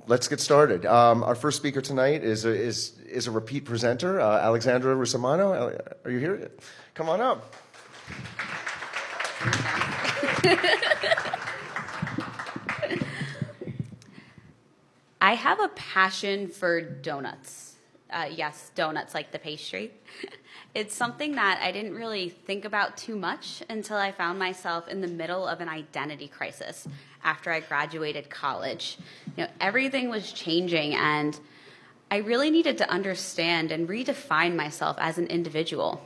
Let's get started. Our first speaker tonight is a repeat presenter, Alexandra Russomano. Are you here? Come on up. I have a passion for donuts. Yes, donuts like the pastry. It's something that I didn't really think about too much until I found myself in the middle of an identity crisis after I graduated college. Everything was changing, and I really needed to understand and redefine myself as an individual.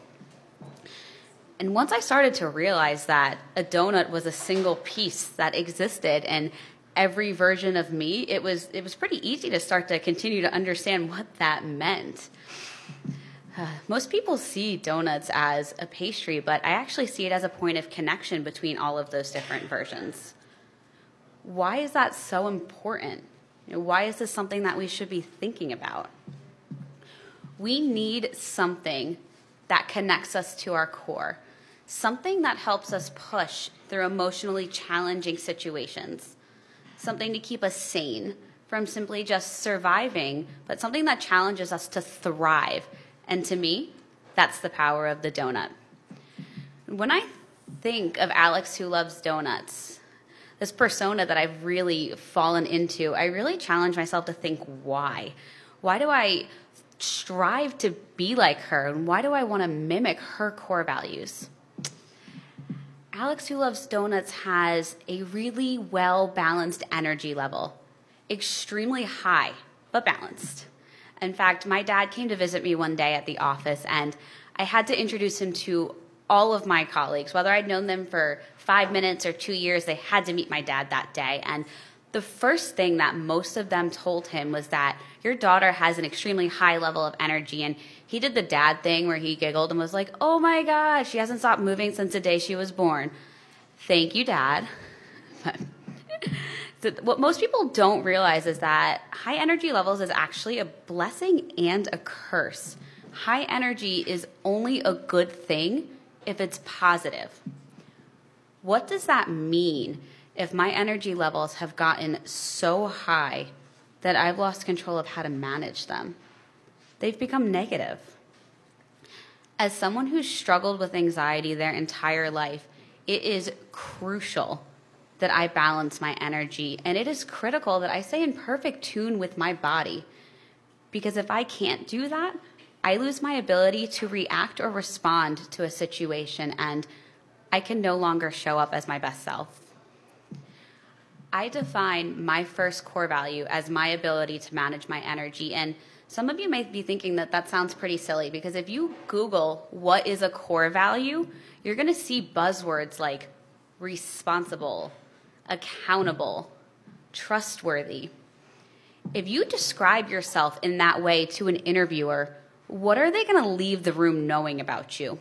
And once I started to realize that a donut was a single piece that existed in every version of me, it was pretty easy to start to continue to understand what that meant. Most people see donuts as a pastry, but I actually see it as a point of connection between all of those different versions. Why is that so important? Why is this something that we should be thinking about? We need something that connects us to our core, something that helps us push through emotionally challenging situations, something to keep us sane from simply just surviving, but something that challenges us to thrive. And to me, that's the power of the donut. When I think of Alex who loves donuts, this persona that I've really fallen into, I really challenge myself to think why. Why do I strive to be like her? And why do I want to mimic her core values? Alex who loves donuts has a really well-balanced energy level, extremely high, but balanced. In fact, my dad came to visit me one day at the office, and I had to introduce him to all of my colleagues. Whether I'd known them for 5 minutes or 2 years, they had to meet my dad that day. And the first thing that most of them told him was that your daughter has an extremely high level of energy. And he did the dad thing where he giggled and was like, "Oh my gosh, she hasn't stopped moving since the day she was born." Thank you, Dad. What most people don't realize is that high energy levels is actually a blessing and a curse. High energy is only a good thing if it's positive. What does that mean if my energy levels have gotten so high that I've lost control of how to manage them? They've become negative. As someone who's struggled with anxiety their entire life, it is crucial that I balance my energy, and it is critical that I stay in perfect tune with my body. Because if I can't do that, I lose my ability to react or respond to a situation, and I can no longer show up as my best self. I define my first core value as my ability to manage my energy, and some of you might be thinking that that sounds pretty silly, because if you Google what is a core value, you're going to see buzzwords like responsible, accountable, trustworthy. If you describe yourself in that way to an interviewer, what are they going to leave the room knowing about you?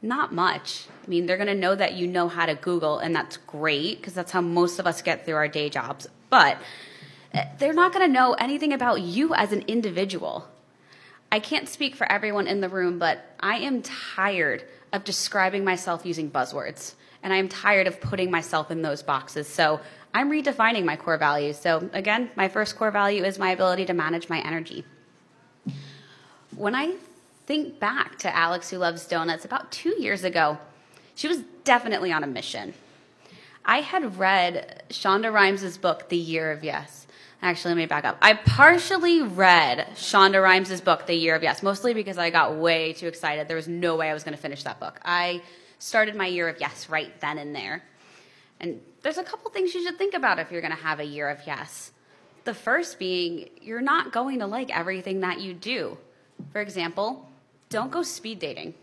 Not much. I mean, they're going to know that you know how to Google, and that's great because that's how most of us get through our day jobs. But they're not going to know anything about you as an individual. I can't speak for everyone in the room, but I am tired of describing myself using buzzwords. And I'm tired of putting myself in those boxes. So I'm redefining my core values. So again, my first core value is my ability to manage my energy. When I think back to Alex who loves donuts, about 2 years ago, she was definitely on a mission. I had read Shonda Rhimes' book, The Year of Yes. Actually, let me back up. I partially read Shonda Rhimes' book, The Year of Yes, mostly because I got way too excited. There was no way I was going to finish that book. I started my year of yes right then and there. And there's a couple things you should think about if you're going to have a year of yes. The first being, you're not going to like everything that you do. For example, don't go speed dating.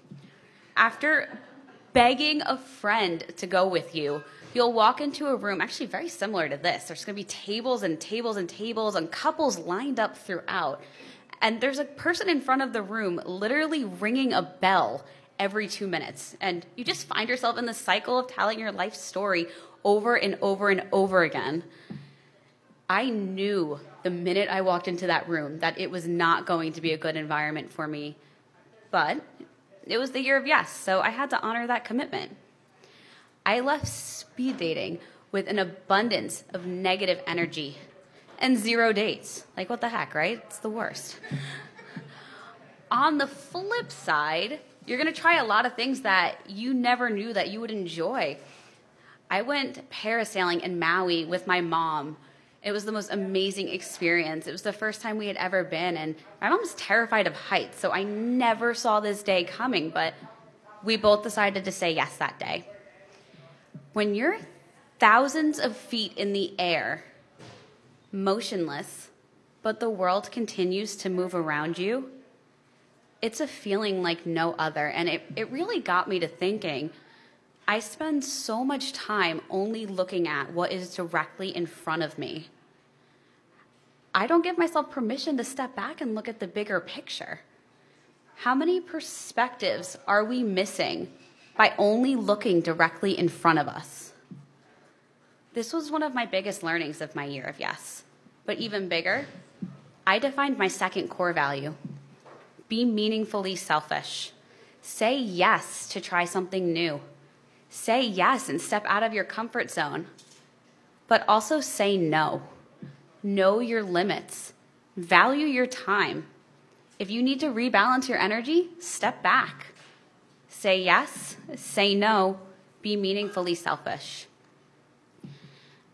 After begging a friend to go with you, you'll walk into a room, actually very similar to this. There's going to be tables and tables and tables and couples lined up throughout. And there's a person in front of the room literally ringing a bell every 2 minutes. And you just find yourself in the cycle of telling your life story over and over and over again. I knew the minute I walked into that room that it was not going to be a good environment for me. But it was the year of yes, so I had to honor that commitment. I left speed dating with an abundance of negative energy. and 0 dates. Like, what the heck, right? It's the worst. On the flip side, you're going to try a lot of things that you never knew that you would enjoy. I went parasailing in Maui with my mom. It was the most amazing experience. It was the first time we had ever been, and my mom was terrified of heights, so I never saw this day coming, but we both decided to say yes that day. When you're thousands of feet in the air, motionless, but the world continues to move around you, it's a feeling like no other, and it really got me to thinking. I spend so much time only looking at what is directly in front of me. I don't give myself permission to step back and look at the bigger picture. How many perspectives are we missing by only looking directly in front of us? This was one of my biggest learnings of my year of yes. But even bigger, I defined my second core value. Be meaningfully selfish. Say yes to try something new. Say yes and step out of your comfort zone. But also say no. Know your limits. Value your time. If you need to rebalance your energy, step back. Say yes, say no, be meaningfully selfish.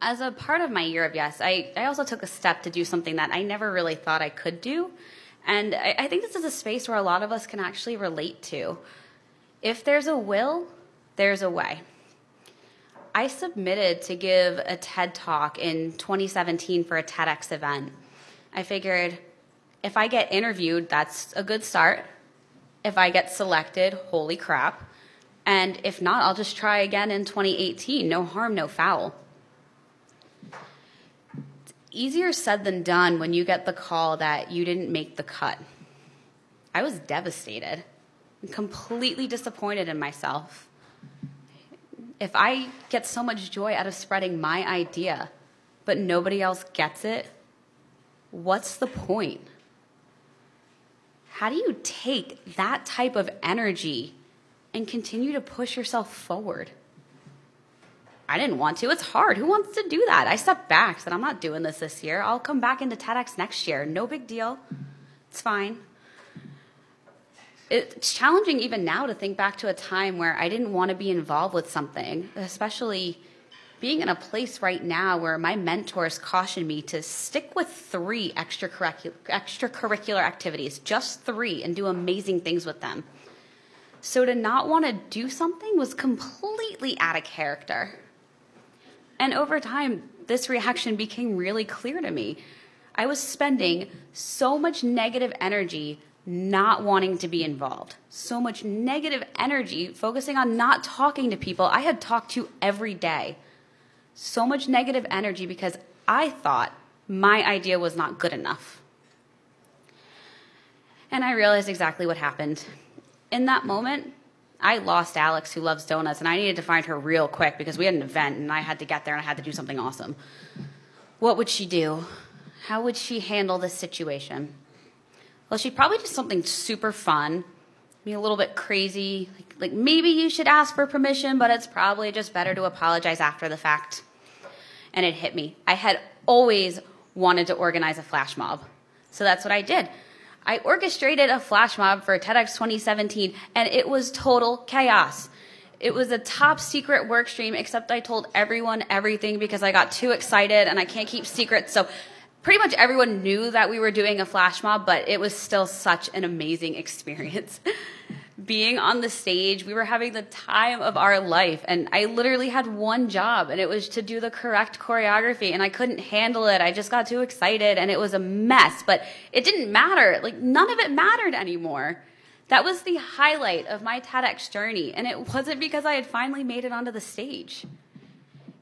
As a part of my year of yes, I also took a step to do something that I never really thought I could do. And I think this is a space where a lot of us can actually relate to. If there's a will, there's a way. I submitted to give a TED Talk in 2017 for a TEDx event. I figured if I get interviewed, that's a good start. If I get selected, holy crap. And if not, I'll just try again in 2018. No harm, no foul. It's easier said than done when you get the call that you didn't make the cut. I was devastated and completely disappointed in myself. If I get so much joy out of spreading my idea, but nobody else gets it, what's the point? How do you take that type of energy and continue to push yourself forward? I didn't want to. It's hard. Who wants to do that? I stepped back, said, I'm not doing this year. I'll come back into TEDx next year. No big deal. It's fine. It's challenging even now to think back to a time where I didn't want to be involved with something, especially being in a place right now where my mentors cautioned me to stick with 3 extracurricular activities, just 3, and do amazing things with them. So to not want to do something was completely out of character. And over time, this reaction became really clear to me. I was spending so much negative energy not wanting to be involved. So much negative energy focusing on not talking to people I had talked to every day. So much negative energy because I thought my idea was not good enough. And I realized exactly what happened. In that moment, I lost Alex, who loves donuts, and I needed to find her real quick because we had an event and I had to get there and I had to do something awesome. What would she do? How would she handle this situation? Well, she'd probably do something super fun, be a little bit crazy, like maybe you should ask for permission, but it's probably just better to apologize after the fact. And it hit me. I had always wanted to organize a flash mob, so that's what I did. I orchestrated a flash mob for TEDx 2017, and it was total chaos. It was a top secret work stream, except I told everyone everything because I got too excited, and I can't keep secrets, so pretty much everyone knew that we were doing a flash mob, but it was still such an amazing experience. Being on the stage, we were having the time of our life, and I literally had one job, and it was to do the correct choreography, and I couldn't handle it. I just got too excited, and it was a mess, but it didn't matter. Like, none of it mattered anymore. That was the highlight of my TEDx journey, and it wasn't because I had finally made it onto the stage.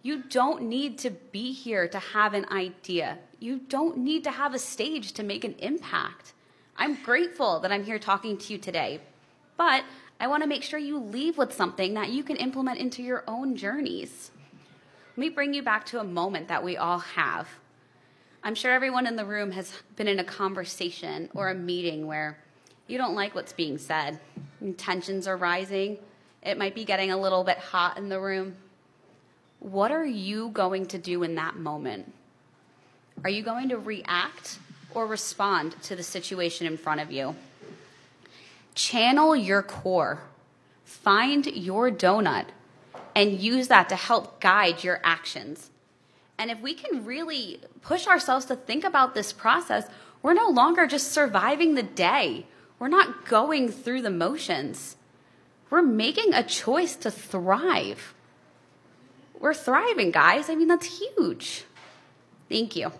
You don't need to be here to have an idea. You don't need to have a stage to make an impact. I'm grateful that I'm here talking to you today, but I want to make sure you leave with something that you can implement into your own journeys. Let me bring you back to a moment that we all have. I'm sure everyone in the room has been in a conversation or a meeting where you don't like what's being said. Tensions are rising. It might be getting a little bit hot in the room. What are you going to do in that moment? Are you going to react or respond to the situation in front of you? Channel your core. Find your donut and use that to help guide your actions. And if we can really push ourselves to think about this process, we're no longer just surviving the day. We're not going through the motions. We're making a choice to thrive. We're thriving, guys. I mean, that's huge. Thank you.